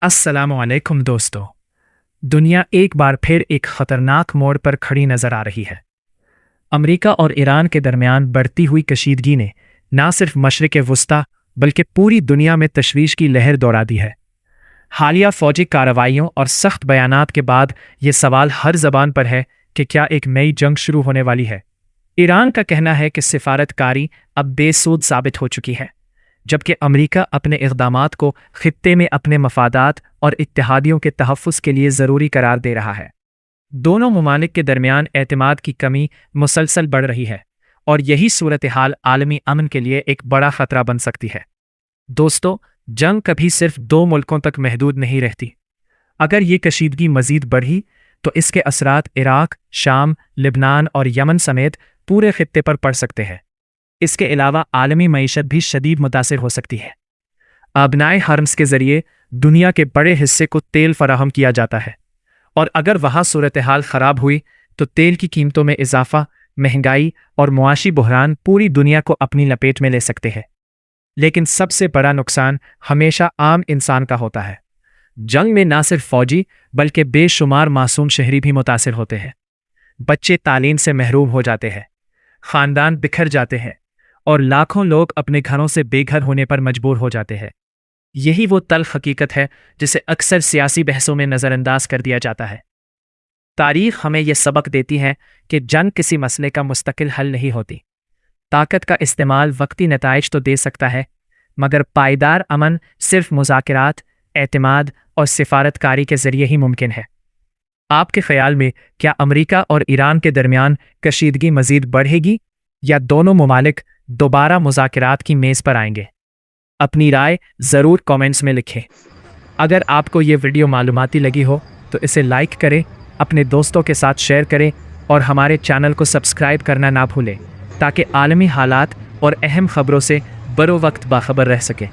अस्सलामुअलैकुम दोस्तों। दुनिया एक बार फिर एक खतरनाक मोड़ पर खड़ी नजर आ रही है। अमेरिका और ईरान के दरमियान बढ़ती हुई कशीदगी ने न सिर्फ मशरिक़ वुस्ता बल्कि पूरी दुनिया में तशवीश की लहर दौड़ा दी है। हालिया फौजी कार्रवाइयों और सख्त बयानात के बाद ये सवाल हर जबान पर है कि क्या एक नई जंग शुरू होने वाली है। ईरान का कहना है कि सिफारतकारी अब बेसूद साबित हो चुकी है, जबकि अमेरिका अपने इक़दामात को खित्ते में अपने मफादात और इत्तेहादियों के तहफ़्फ़ुज़ के लिए ज़रूरी करार दे रहा है। दोनों ममालिक के दरमियान एतमाद की कमी मुसलसल बढ़ रही है और यही सूरत हाल आलमी अमन के लिए एक बड़ा ख़तरा बन सकती है। दोस्तों, जंग कभी सिर्फ दो मुल्कों तक महदूद नहीं रहती। अगर ये कशीदगी मज़ीद बढ़ी तो इसके असरात इराक़, शाम, लिबनान और यमन समेत पूरे खित्ते पर पड़ सकते हैं। इसके अलावा आलमी मईशत भी शदीद मुतासिर हो सकती है। अबनाए हर्म्स के ज़रिए दुनिया के बड़े हिस्से को तेल फराहम किया जाता है और अगर वहाँ सूरत हाल ख़राब हुई तो तेल की कीमतों में इजाफा, महंगाई और मुआशी बहरान पूरी दुनिया को अपनी लपेट में ले सकते हैं। लेकिन सबसे बड़ा नुकसान हमेशा आम इंसान का होता है। जंग में ना सिर्फ फ़ौजी बल्कि बेशुमार मासूम शहरी भी मुतासिर होते हैं। बच्चे तालीम से महरूम हो जाते हैं, ख़ानदान बिखर जाते हैं और लाखों लोग अपने घरों से बेघर होने पर मजबूर हो जाते हैं। यही वो तल्ख़ हकीकत है जिसे अक्सर सियासी बहसों में नज़रअंदाज कर दिया जाता है। तारीख़ हमें यह सबक देती है कि जंग किसी मसले का मुस्तकिल हल नहीं होती। ताकत का इस्तेमाल वक्ती नताइज तो दे सकता है, मगर पायदार अमन सिर्फ मुज़ाकरात, एतमाद और सिफारतकारी के ज़रिए ही मुमकिन है। आपके ख़याल में क्या अमेरिका और ईरान के दरमियान कशीदगी मज़ीद बढ़ेगी या दोनों ममालिक दोबारा मुज़ाकरात की मेज़ पर आएंगे? अपनी राय ज़रूर कमेंट्स में लिखें। अगर आपको ये वीडियो मालूमाती लगी हो तो इसे लाइक करें, अपने दोस्तों के साथ शेयर करें और हमारे चैनल को सब्सक्राइब करना ना भूलें ताकि आलमी हालात और अहम ख़बरों से बरो वक्त बाखबर रह सकें।